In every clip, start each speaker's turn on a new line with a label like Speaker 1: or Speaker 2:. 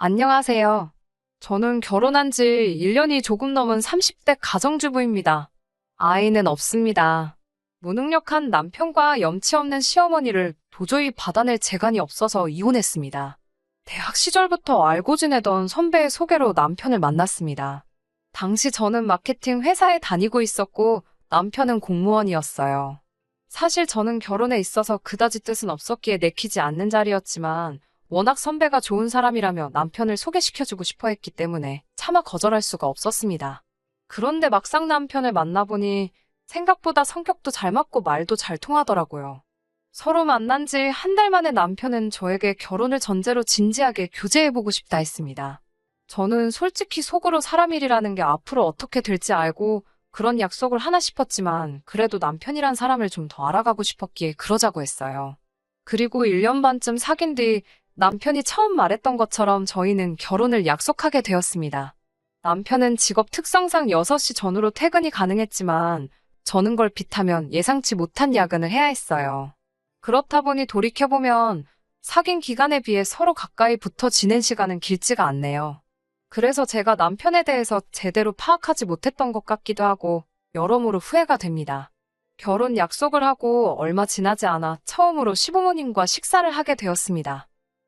Speaker 1: 안녕하세요. 저는 결혼한 지 1년이 조금 넘은 30대 가정주부입니다. 아이는 없습니다. 무능력한 남편과 염치 없는 시어머니를 도저히 받아낼 재간이 없어서 이혼했습니다. 대학 시절부터 알고 지내던 선배의 소개로 남편을 만났습니다. 당시 저는 마케팅 회사에 다니고 있었고 남편은 공무원이었어요. 사실 저는 결혼에 있어서 그다지 뜻은 없었기에 내키지 않는 자리였지만 워낙 선배가 좋은 사람이라며 남편을 소개시켜주고 싶어 했기 때문에 차마 거절할 수가 없었습니다. 그런데 막상 남편을 만나보니 생각보다 성격도 잘 맞고 말도 잘 통하더라고요. 서로 만난 지 한 달 만에 남편은 저에게 결혼을 전제로 진지하게 교제해보고 싶다 했습니다. 저는 솔직히 속으로 사람 일이라는 게 앞으로 어떻게 될지 알고 그런 약속을 하나 싶었지만 그래도 남편이란 사람을 좀 더 알아가고 싶었기에 그러자고 했어요. 그리고 1년 반쯤 사귄 뒤 남편이 처음 말했던 것처럼 저희는 결혼을 약속하게 되었습니다. 남편은 직업 특성상 6시 전후로 퇴근이 가능했지만 저는 걸 빗하면 예상치 못한 야근을 해야 했어요. 그렇다 보니 돌이켜보면 사귄 기간에 비해 서로 가까이 붙어 지낸 시간은 길지가 않네요. 그래서 제가 남편에 대해서 제대로 파악하지 못했던 것 같기도 하고 여러모로 후회가 됩니다. 결혼 약속을 하고 얼마 지나지 않아 처음으로 시부모님과 식사를 하게 되었습니다.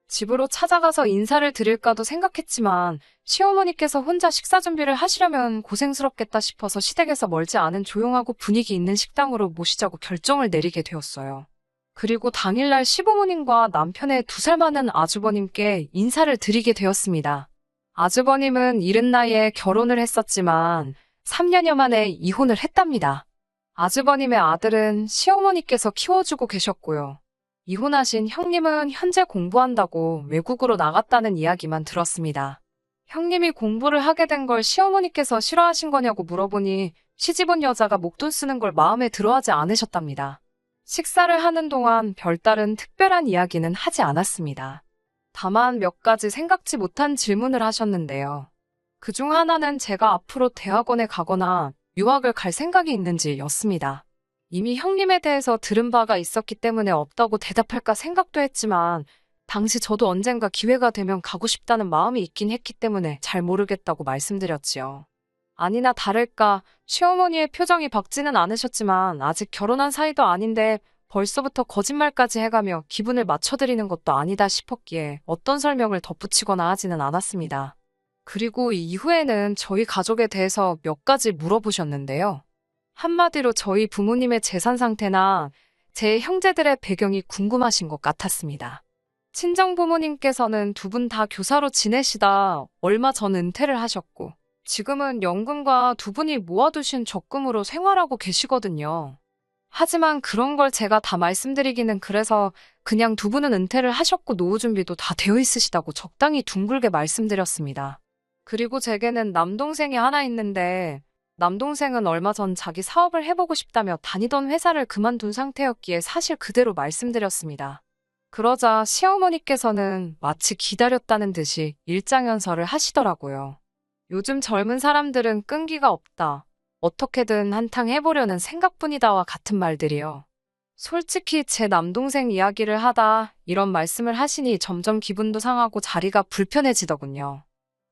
Speaker 1: 집으로 찾아가서 인사를 드릴까도 생각했지만 시어머니께서 혼자 식사 준비를 하시려면 고생스럽겠다 싶어서 시댁에서 멀지 않은 조용하고 분위기 있는 식당으로 모시자고 결정을 내리게 되었어요. 그리고 당일날 시부모님과 남편의 2살 많은 아주버님께 인사를 드리게 되었습니다. 아주버님은 이른 나이에 결혼을 했었지만 3년여 만에 이혼을 했답니다. 아주버님의 아들은 시어머니께서 키워주고 계셨고요. 이혼하신 형님은 현재 공부한다고 외국으로 나갔다는 이야기만 들었습니다. 형님이 공부를 하게 된 걸 시어머니께서 싫어하신 거냐고 물어보니 시집온 여자가 목돈 쓰는 걸 마음에 들어하지 않으셨답니다. 식사를 하는 동안 별다른 특별한 이야기는 하지 않았습니다. 다만 몇 가지 생각지 못한 질문을 하셨는데요. 그중 하나는 제가 앞으로 대학원에 가거나 유학을 갈 생각이 있는지였습니다. 이미 형님에 대해서 들은 바가 있었기 때문에 없다고 대답할까 생각도 했지만 당시 저도 언젠가 기회가 되면 가고 싶다는 마음이 있긴 했기 때문에 잘 모르겠다고 말씀드렸지요. 아니나 다를까 시어머니의 표정이 밝지는 않으셨지만 아직 결혼한 사이도 아닌데 벌써부터 거짓말까지 해가며 기분을 맞춰드리는 것도 아니다 싶었기에 어떤 설명을 덧붙이거나 하지는 않았습니다. 그리고 이후에는 저희 가족에 대해서 몇 가지 물어보셨는데요. 한마디로 저희 부모님의 재산 상태나 제 형제들의 배경이 궁금하신 것 같았습니다. 친정 부모님께서는 2분 다 교사로 지내시다 얼마 전 은퇴를 하셨고 지금은 연금과 2분이 모아두신 적금으로 생활하고 계시거든요. 하지만 그런 걸 제가 다 말씀드리기는 그래서 그냥 2분은 은퇴를 하셨고 노후 준비도 다 되어 있으시다고 적당히 둥글게 말씀드렸습니다. 그리고 제게는 남동생이 하나 있는데 남동생은 얼마 전 자기 사업을 해보고 싶다며 다니던 회사를 그만둔 상태였기에 사실 그대로 말씀드렸습니다. 그러자 시어머니께서는 마치 기다렸다는 듯이 일장연설을 하시더라고요. 요즘 젊은 사람들은 끈기가 없다. 어떻게든 한탕 해보려는 생각뿐이다와 같은 말들이요. 솔직히 제 남동생 이야기를 하다 이런 말씀을 하시니 점점 기분도 상하고 자리가 불편해지더군요.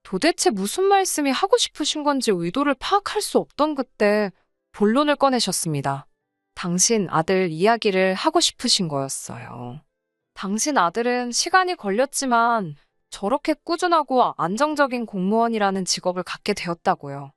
Speaker 1: 도대체 무슨 말씀이 하고 싶으신 건지 의도를 파악할 수 없던 그때 본론을 꺼내셨습니다. 당신 아들 이야기를 하고 싶으신 거였어요. 당신 아들은 시간이 걸렸지만 저렇게 꾸준하고 안정적인 공무원이라는 직업을 갖게 되었다고요.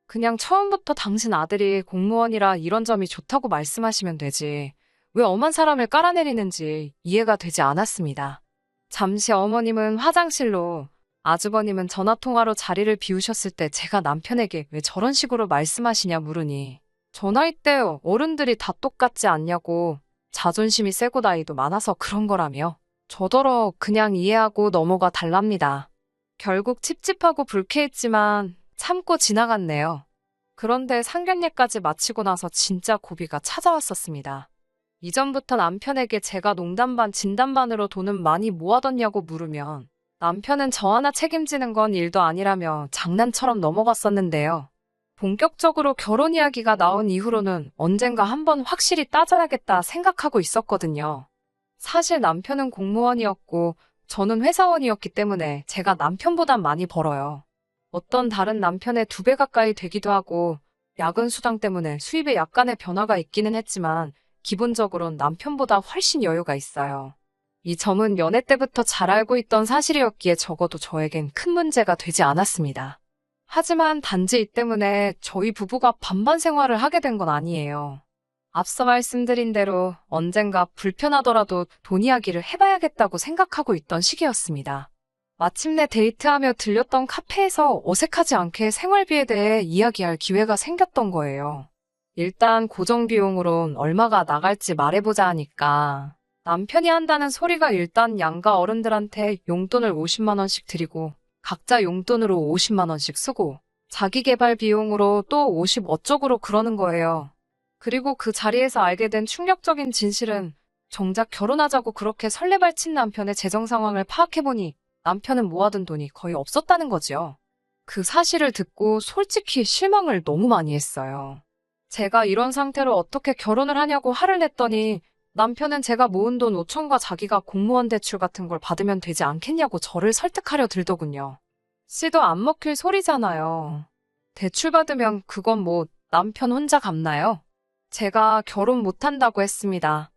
Speaker 1: 그냥 처음부터 당신 아들이 공무원이라 이런 점이 좋다고 말씀하시면 되지. 왜 엄한 사람을 깔아내리는지 이해가 되지 않았습니다. 잠시 어머님은 화장실로 아주버님은 전화통화로 자리를 비우셨을 때 제가 남편에게 왜 저런 식으로 말씀하시냐 물으니 저 나이 때 어른들이 다 똑같지 않냐고 자존심이 세고 나이도 많아서 그런 거라며 저더러 그냥 이해하고 넘어가 달랍니다. 결국 찝찝하고 불쾌했지만 참고 지나갔네요. 그런데 상견례까지 마치고 나서 진짜 고비가 찾아왔었습니다. 이전부터 남편에게 제가 농담 반 진담 반으로 돈은 많이 모아뒀냐고 물으면 남편은 저 하나 책임지는 건 일도 아니라며 장난처럼 넘어갔었는데요. 본격적으로 결혼 이야기가 나온 이후로는 언젠가 한번 확실히 따져야겠다 생각하고 있었거든요. 사실 남편은 공무원이었고 저는 회사원이었기 때문에 제가 남편보단 많이 벌어요. 어떤 다른 남편의 2배 가까이 되기도 하고 야근 수당 때문에 수입에 약간의 변화가 있기는 했지만 기본적으로는 남편보다 훨씬 여유가 있어요. 이 점은 연애 때부터 잘 알고 있던 사실이었기에 적어도 저에겐 큰 문제가 되지 않았습니다. 하지만 단지 이 때문에 저희 부부가 반반 생활을 하게 된 건 아니에요. 앞서 말씀드린 대로 언젠가 불편하더라도 돈 이야기를 해봐야겠다고 생각하고 있던 시기였습니다. 마침내 데이트하며 들렸던 카페에서 어색하지 않게 생활비에 대해 이야기할 기회가 생겼던 거예요. 일단 고정비용으론 얼마가 나갈지 말해보자 하니까 남편이 한다는 소리가 일단 양가 어른들한테 용돈을 50만 원씩 드리고 각자 용돈으로 50만 원씩 쓰고 자기 개발 비용으로 또 50 어쩌고로 그러는 거예요. 그리고 그 자리에서 알게 된 충격적인 진실은 정작 결혼하자고 그렇게 설레발친 남편의 재정 상황을 파악해보니 남편은 모아둔 돈이 거의 없었다는 거지요. 그 사실을 듣고 솔직히 실망을 너무 많이 했어요. 제가 이런 상태로 어떻게 결혼을 하냐고 화를 냈더니 남편은 제가 모은 돈 5천과 자기가 공무원 대출 같은 걸 받으면 되지 않겠냐고 저를 설득하려 들더군요. 씨도 안 먹힐 소리잖아요. 대출 받으면 그건 뭐 남편 혼자 갚나요? 제가 결혼 못한다고 했습니다.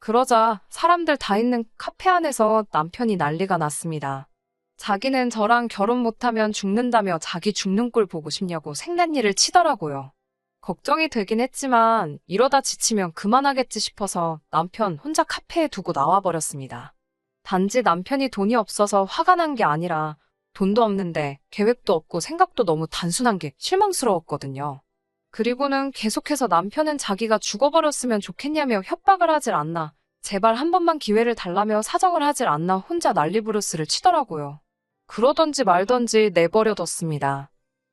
Speaker 1: 그러자 사람들 다 있는 카페 안에서 남편이 난리가 났습니다. 자기는 저랑 결혼 못하면 죽는다며 자기 죽는 꼴 보고 싶냐고 생난리를 치더라고요. 걱정이 되긴 했지만 이러다 지치면 그만하겠지 싶어서 남편 혼자 카페에 두고 나와버렸습니다. 단지 남편이 돈이 없어서 화가 난 게 아니라 돈도 없는데 계획도 없고 생각도 너무 단순한 게 실망스러웠거든요. 그리고는 계속해서 남편은 자기가 죽어버렸으면 좋겠냐며 협박을 하질 않나, 제발 한 번만 기회를 달라며 사정을 하질 않나 혼자 난리부르스를 치더라고요. 그러던지 말던지 내버려뒀습니다.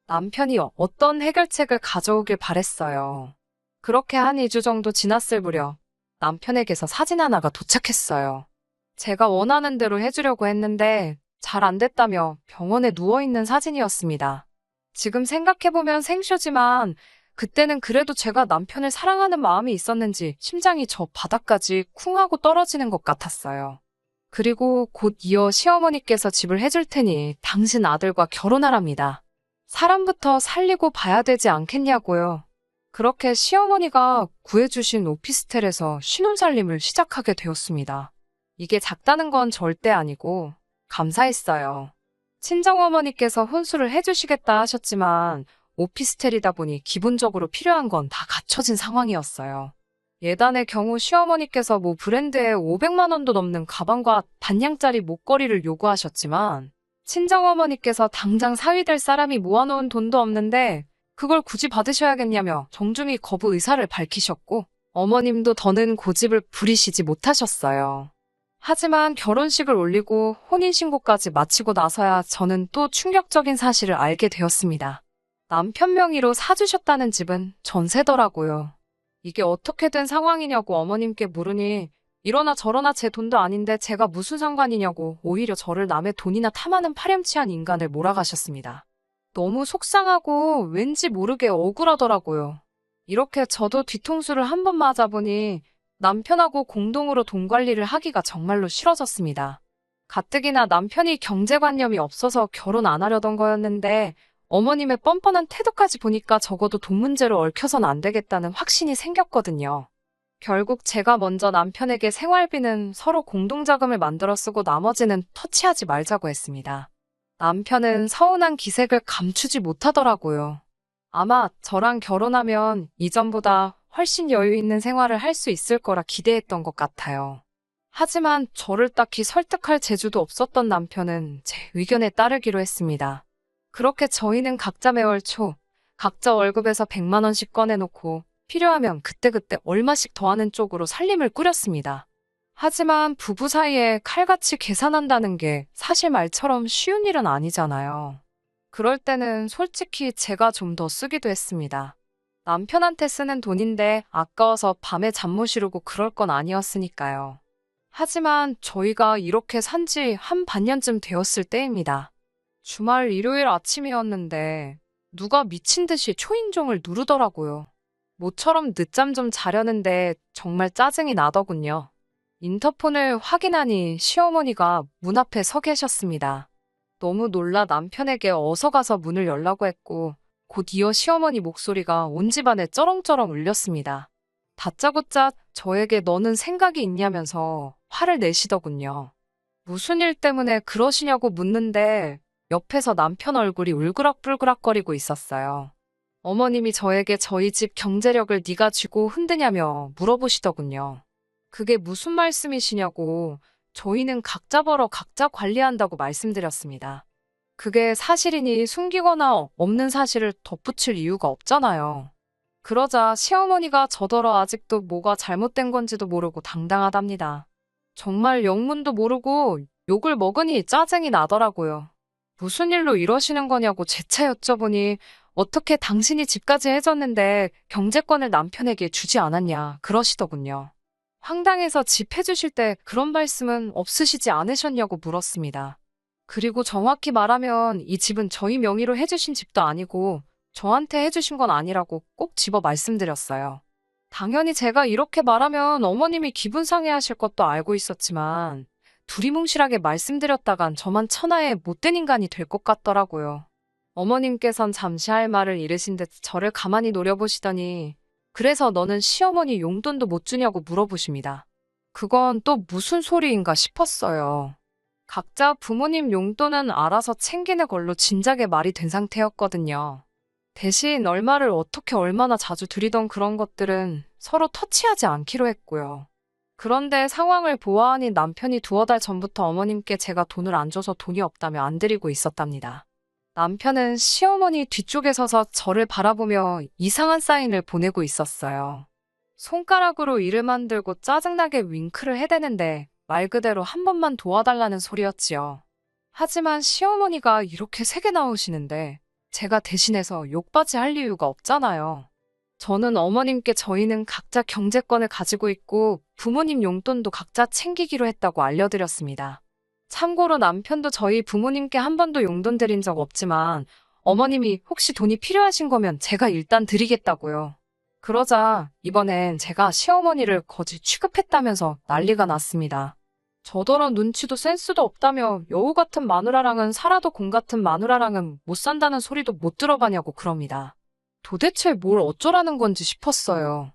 Speaker 1: 남편이 어떤 해결책을 가져오길 바랬어요. 그렇게 한 2주 정도 지났을 무렵 남편에게서 사진 하나가 도착했어요. 제가 원하는 대로 해주려고 했는데 잘 안 됐다며 병원에 누워있는 사진이었습니다. 지금 생각해보면 생쇼지만 그때는 그래도 제가 남편을 사랑하는 마음이 있었는지 심장이 저 바닥까지 쿵 하고 떨어지는 것 같았어요. 그리고 곧 이어 시어머니께서 집을 해줄 테니 당신 아들과 결혼하랍니다. 사람부터 살리고 봐야 되지 않겠냐고요. 그렇게 시어머니가 구해주신 오피스텔에서 신혼살림을 시작하게 되었습니다. 이게 작다는 건 절대 아니고 감사했어요. 친정어머니께서 혼수를 해주시겠다 하셨지만 오피스텔이다 보니 기본적으로 필요한 건 다 갖춰진 상황이었어요. 예단의 경우 시어머니께서 모 브랜드에 500만 원도 넘는 가방과 단양짜리 목걸이를 요구하셨지만 친정어머니께서 당장 사위 될 사람이 모아놓은 돈도 없는데 그걸 굳이 받으셔야겠냐며 정중히 거부 의사를 밝히셨고 어머님도 더는 고집을 부리시지 못하셨어요. 하지만 결혼식을 올리고 혼인신고까지 마치고 나서야 저는 또 충격적인 사실을 알게 되었습니다. 남편 명의로 사주셨다는 집은 전세더라고요. 이게 어떻게 된 상황이냐고 어머님께 물으니 이러나 저러나 제 돈도 아닌데 제가 무슨 상관이냐고 오히려 저를 남의 돈이나 탐하는 파렴치한 인간을 몰아가셨습니다. 너무 속상하고 왠지 모르게 억울하더라고요. 이렇게 저도 뒤통수를 한 번 맞아보니 남편하고 공동으로 돈 관리를 하기가 정말로 싫어졌습니다. 가뜩이나 남편이 경제관념이 없어서 결혼 안 하려던 거였는데 어머님의 뻔뻔한 태도까지 보니까 적어도 돈 문제로 얽혀선 안 되겠다는 확신이 생겼거든요. 결국 제가 먼저 남편에게 생활비는 서로 공동자금을 만들어 쓰고 나머지는 터치하지 말자고 했습니다. 남편은 서운한 기색을 감추지 못하더라고요. 아마 저랑 결혼하면 이전보다 훨씬 여유 있는 생활을 할 수 있을 거라 기대했던 것 같아요. 하지만 저를 딱히 설득할 재주도 없었던 남편은 제 의견에 따르기로 했습니다. 그렇게 저희는 각자 매월 초 각자 월급에서 100만 원씩 꺼내놓고 필요하면 그때그때 얼마씩 더하는 쪽으로 살림을 꾸렸습니다. 하지만 부부 사이에 칼같이 계산한다는 게 사실 말처럼 쉬운 일은 아니잖아요. 그럴 때는 솔직히 제가 좀 더 쓰기도 했습니다. 남편한테 쓰는 돈인데 아까워서 밤에 잠 못 이루고 그럴 건 아니었으니까요. 하지만 저희가 이렇게 산 지 한 반년쯤 되었을 때입니다. 주말 일요일 아침이었는데 누가 미친 듯이 초인종을 누르더라고요. 모처럼 늦잠 좀 자려는데 정말 짜증이 나더군요. 인터폰을 확인하니 시어머니가 문 앞에 서 계셨습니다. 너무 놀라 남편에게 어서 가서 문을 열라고 했고 곧 이어 시어머니 목소리가 온 집안에 쩌렁쩌렁 울렸습니다. 다짜고짜 저에게 너는 생각이 있냐면서 화를 내시더군요. 무슨 일 때문에 그러시냐고 묻는데 옆에서 남편 얼굴이 울그락불그락거리고 있었어요. 어머님이 저에게 저희 집 경제력을 네가 쥐고 흔드냐며 물어보시더군요. 그게 무슨 말씀이시냐고 저희는 각자 벌어 각자 관리한다고 말씀드렸습니다. 그게 사실이니 숨기거나 없는 사실을 덧붙일 이유가 없잖아요. 그러자 시어머니가 저더러 아직도 뭐가 잘못된 건지도 모르고 당당하답니다. 정말 영문도 모르고 욕을 먹으니 짜증이 나더라고요. 무슨 일로 이러시는 거냐고 재차 여쭤보니 어떻게 당신이 집까지 해줬는데 경제권을 남편에게 주지 않았냐 그러시더군요. 황당해서 집 해주실 때 그런 말씀은 없으시지 않으셨냐고 물었습니다. 그리고 정확히 말하면 이 집은 저희 명의로 해주신 집도 아니고 저한테 해주신 건 아니라고 꼭 집어 말씀드렸어요. 당연히 제가 이렇게 말하면 어머님이 기분 상해하실 것도 알고 있었지만 두리뭉실하게 말씀드렸다간 저만 천하의 못된 인간이 될 것 같더라고요. 어머님께선 잠시 할 말을 잃으신 듯 저를 가만히 노려보시더니 그래서 너는 시어머니 용돈도 못 주냐고 물어보십니다. 그건 또 무슨 소리인가 싶었어요. 각자 부모님 용돈은 알아서 챙기는 걸로 진작에 말이 된 상태였거든요. 대신 얼마를 어떻게 얼마나 자주 드리던 그런 것들은 서로 터치하지 않기로 했고요. 그런데 상황을 보아하니 남편이 두어 달 전부터 어머님께 제가 돈을 안 줘서 돈이 없다며 안 드리고 있었답니다. 남편은 시어머니 뒤쪽에 서서 저를 바라보며 이상한 사인을 보내고 있었어요. 손가락으로 이를 만들고 짜증나게 윙크를 해대는데 말 그대로 한 번만 도와달라는 소리였지요. 하지만 시어머니가 이렇게 세게 나오시는데 제가 대신해서 욕받이 할 이유가 없잖아요. 저는 어머님께 저희는 각자 경제권을 가지고 있고 부모님 용돈도 각자 챙기기로 했다고 알려드렸습니다. 참고로 남편도 저희 부모님께 한 번도 용돈 드린 적 없지만 어머님이 혹시 돈이 필요하신 거면 제가 일단 드리겠다고요. 그러자 이번엔 제가 시어머니를 거지 취급했다면서 난리가 났습니다. 저더러 눈치도 센스도 없다며 여우 같은 마누라랑은 살아도 공 같은 마누라랑은 못 산다는 소리도 못 들어봤냐고 그럽니다. 도대체 뭘 어쩌라는 건지 싶었어요.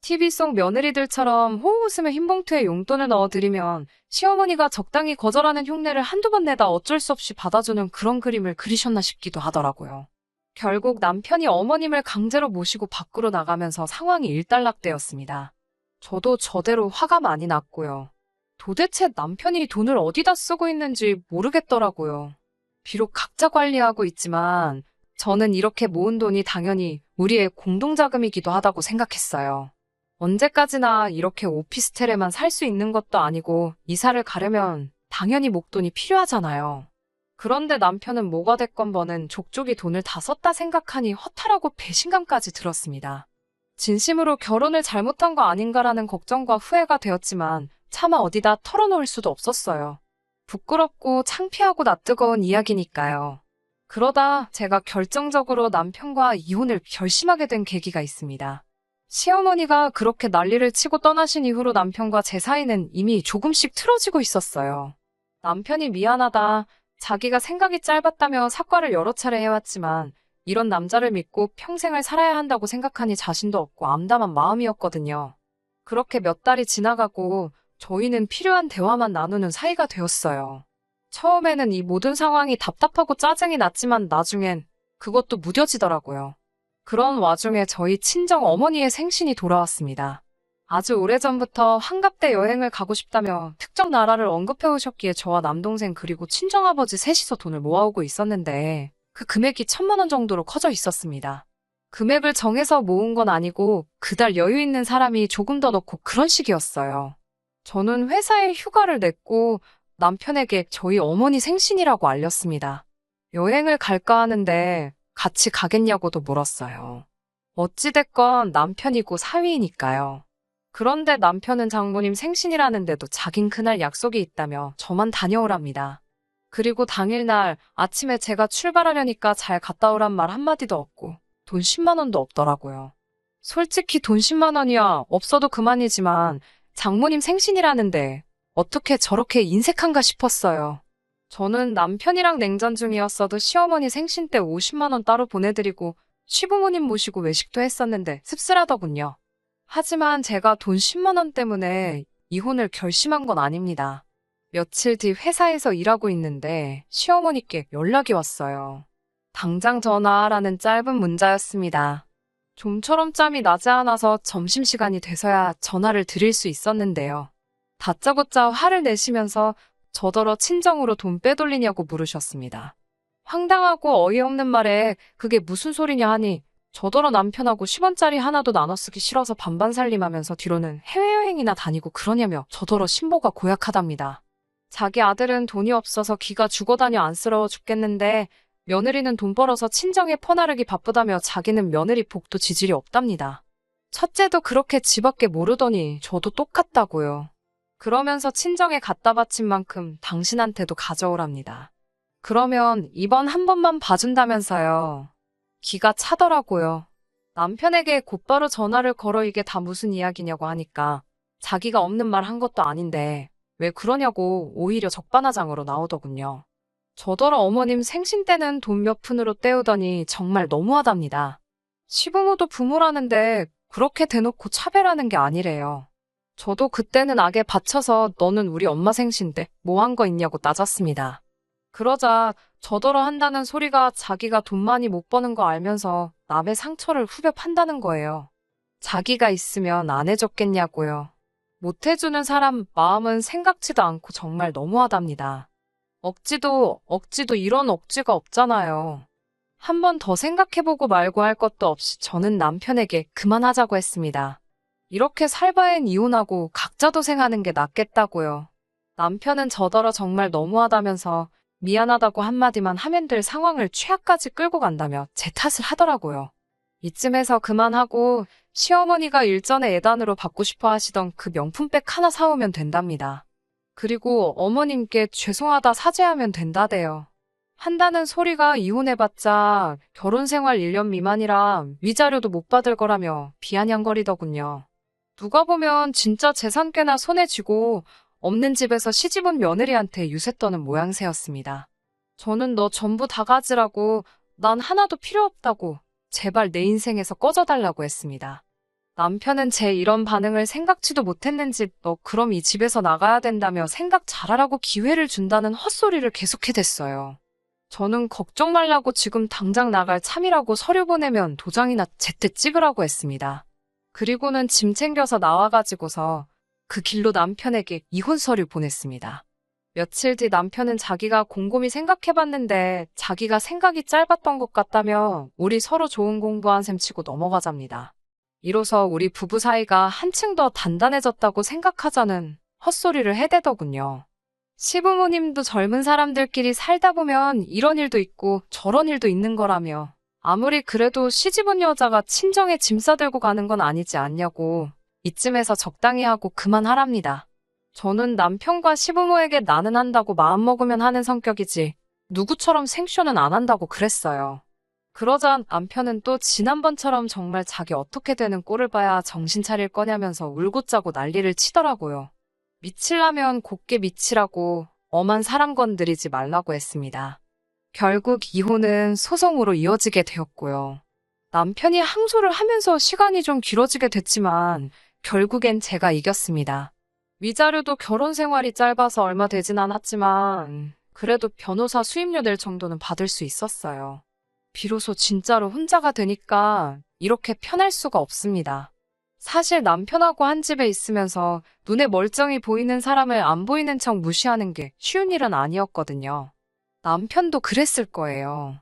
Speaker 1: TV 속 며느리들처럼 호호웃으며 흰 봉투에 용돈을 넣어드리면 시어머니가 적당히 거절하는 흉내를 한두 번 내다 어쩔 수 없이 받아주는 그런 그림을 그리셨나 싶기도 하더라고요. 결국 남편이 어머님을 강제로 모시고 밖으로 나가면서 상황이 일단락되었습니다. 저도 저대로 화가 많이 났고요. 도대체 남편이 돈을 어디다 쓰고 있는지 모르겠더라고요. 비록 각자 관리하고 있지만 저는 이렇게 모은 돈이 당연히 우리의 공동자금이기도 하다고 생각했어요. 언제까지나 이렇게 오피스텔에만 살 수 있는 것도 아니고 이사를 가려면 당연히 목돈이 필요하잖아요. 그런데 남편은 뭐가 됐건 뭐는 족족이 돈을 다 썼다 생각하니 허탈하고 배신감까지 들었습니다. 진심으로 결혼을 잘못한 거 아닌가라는 걱정과 후회가 되었지만 차마 어디다 털어놓을 수도 없었어요. 부끄럽고 창피하고 낯뜨거운 이야기니까요. 그러다 제가 결정적으로 남편과 이혼을 결심하게 된 계기가 있습니다. 시어머니가 그렇게 난리를 치고 떠나신 이후로 남편과 제 사이는 이미 조금씩 틀어지고 있었어요. 남편이 미안하다, 자기가 생각이 짧았다며 사과를 여러 차례 해왔지만 이런 남자를 믿고 평생을 살아야 한다고 생각하니 자신도 없고 암담한 마음이었거든요. 그렇게 몇 달이 지나가고 저희는 필요한 대화만 나누는 사이가 되었어요. 처음에는 이 모든 상황이 답답하고 짜증이 났지만 나중엔 그것도 무뎌지더라고요. 그런 와중에 저희 친정 어머니의 생신이 돌아왔습니다. 아주 오래전부터 한갑대 여행을 가고 싶다며 특정 나라를 언급해 오셨기에 저와 남동생 그리고 친정아버지 셋이서 돈을 모아오고 있었는데 그 금액이 1,000만 원 정도로 커져 있었습니다. 금액을 정해서 모은 건 아니고 그달 여유 있는 사람이 조금 더 넣고 그런 식이었어요. 저는 회사에 휴가를 냈고 남편에게 저희 어머니 생신이라고 알렸습니다. 여행을 갈까 하는데 같이 가겠냐고도 물었어요. 어찌됐건 남편이고 사위이니까요. 그런데 남편은 장모님 생신이라는데도 자긴 그날 약속이 있다며 저만 다녀오랍니다. 그리고 당일날 아침에 제가 출발하려니까 잘 갔다 오란 말 한마디도 없고 돈 10만 원도 없더라고요. 솔직히 돈 10만 원이야 없어도 그만이지만 장모님 생신이라는데 어떻게 저렇게 인색한가 싶었어요. 저는 남편이랑 냉전 중이었어도 시어머니 생신 때 50만 원 따로 보내드리고 시부모님 모시고 외식도 했었는데 씁쓸하더군요. 하지만 제가 돈 10만 원 때문에 이혼을 결심한 건 아닙니다. 며칠 뒤 회사에서 일하고 있는데 시어머니께 연락이 왔어요. 당장 전화하라는 짧은 문자였습니다. 좀처럼 짬이 나지 않아서 점심시간이 돼서야 전화를 드릴 수 있었는데요. 다짜고짜 화를 내시면서 저더러 친정으로 돈 빼돌리냐고 물으셨습니다. 황당하고 어이없는 말에 그게 무슨 소리냐 하니 저더러 남편하고 10원짜리 하나도 나눠 쓰기 싫어서 반반 살림하면서 뒤로는 해외여행이나 다니고 그러냐며 저더러 신보가 고약하답니다. 자기 아들은 돈이 없어서 기가 죽어다녀 안쓰러워 죽겠는데 며느리는 돈 벌어서 친정에 퍼나르기 바쁘다며 자기는 며느리 복도 지질이 없답니다. 첫째도 그렇게 지밖에 모르더니 저도 똑같다고요. 그러면서 친정에 갖다 바친 만큼 당신한테도 가져오랍니다. 그러면 이번 한 번만 봐준다면서요. 기가 차더라고요. 남편에게 곧바로 전화를 걸어 이게 다 무슨 이야기냐고 하니까 자기가 없는 말 한 것도 아닌데 왜 그러냐고 오히려 적반하장으로 나오더군요. 저더러 어머님 생신 때는 돈 몇 푼으로 때우더니 정말 너무하답니다. 시부모도 부모라는데 그렇게 대놓고 차별하는 게 아니래요. 저도 그때는 악에 받쳐서 너는 우리 엄마 생신데 뭐 한 거 있냐고 따졌습니다. 그러자 저더러 한다는 소리가 자기가 돈 많이 못 버는 거 알면서 남의 상처를 후벼 판다는 거예요. 자기가 있으면 안 해줬겠냐고요. 못 해주는 사람 마음은 생각지도 않고 정말 너무하답니다. 억지도 이런 억지가 없잖아요. 한 번 더 생각해보고 말고 할 것도 없이 저는 남편에게 그만하자고 했습니다. 이렇게 살 바엔 이혼하고 각자 도생하는 게 낫겠다고요. 남편은 저더러 정말 너무하다면서 미안하다고 한마디만 하면 될 상황을 최악까지 끌고 간다며 제 탓을 하더라고요. 이쯤에서 그만하고 시어머니가 일전에 예단으로 받고 싶어 하시던 그 명품백 하나 사오면 된답니다. 그리고 어머님께 죄송하다 사죄하면 된다대요. 한다는 소리가 이혼해봤자 결혼생활 1년 미만이라 위자료도 못 받을 거라며 비아냥거리더군요. 누가 보면 진짜 재산 꽤나 손에 쥐고 없는 집에서 시집온 며느리한테 유세 떠는 모양새였습니다. 저는 너 전부 다 가지라고 난 하나도 필요 없다고 제발 내 인생에서 꺼져달라고 했습니다. 남편은 제 이런 반응을 생각지도 못했는지 너 그럼 이 집에서 나가야 된다며 생각 잘하라고 기회를 준다는 헛소리를 계속해댔어요. 저는 걱정 말라고 지금 당장 나갈 참이라고 서류 보내면 도장이나 제때 찍으라고 했습니다. 그리고는 짐 챙겨서 나와가지고서 그 길로 남편에게 이혼 서류 보냈습니다. 며칠 뒤 남편은 자기가 곰곰이 생각해봤는데 자기가 생각이 짧았던 것 같다며 우리 서로 좋은 공부한 셈 치고 넘어가잡니다. 이로써 우리 부부 사이가 한층 더 단단해졌다고 생각하자는 헛소리를 해대더군요. 시부모님도 젊은 사람들끼리 살다 보면 이런 일도 있고 저런 일도 있는 거라며 아무리 그래도 시집온 여자가 친정에 짐 싸들고 가는 건 아니지 않냐고 이쯤에서 적당히 하고 그만하랍니다. 저는 남편과 시부모에게 나는 한다고 마음먹으면 하는 성격이지 누구처럼 생쇼는 안 한다고 그랬어요. 그러자 남편은 또 지난번처럼 정말 자기 어떻게 되는 꼴을 봐야 정신 차릴 거냐면서 울고 짜고 난리를 치더라고요. 미치려면 곱게 미치라고 엄한 사람 건드리지 말라고 했습니다. 결국 이혼은 소송으로 이어지게 되었고요. 남편이 항소를 하면서 시간이 좀 길어지게 됐지만 결국엔 제가 이겼습니다. 위자료도 결혼 생활이 짧아서 얼마 되진 않았지만 그래도 변호사 수임료 낼 정도는 받을 수 있었어요. 비로소 진짜로 혼자가 되니까 이렇게 편할 수가 없습니다. 사실 남편하고 한 집에 있으면서 눈에 멀쩡히 보이는 사람을 안 보이는 척 무시하는 게 쉬운 일은 아니었거든요. 남편도 그랬을 거예요.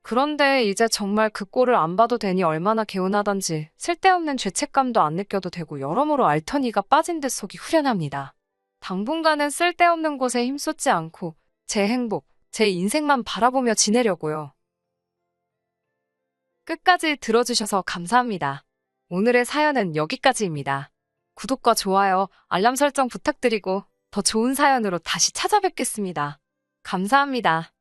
Speaker 1: 그런데 이제 정말 그 꼴을 안 봐도 되니 얼마나 개운하던지 쓸데없는 죄책감도 안 느껴도 되고 여러모로 알터니가 빠진 듯 속이 후련합니다. 당분간은 쓸데없는 곳에 힘쏟지 않고 제 행복, 제 인생만 바라보며 지내려고요. 끝까지 들어주셔서 감사합니다. 오늘의 사연은 여기까지입니다. 구독과 좋아요, 알람 설정 부탁드리고 더 좋은 사연으로 다시 찾아뵙겠습니다. 감사합니다.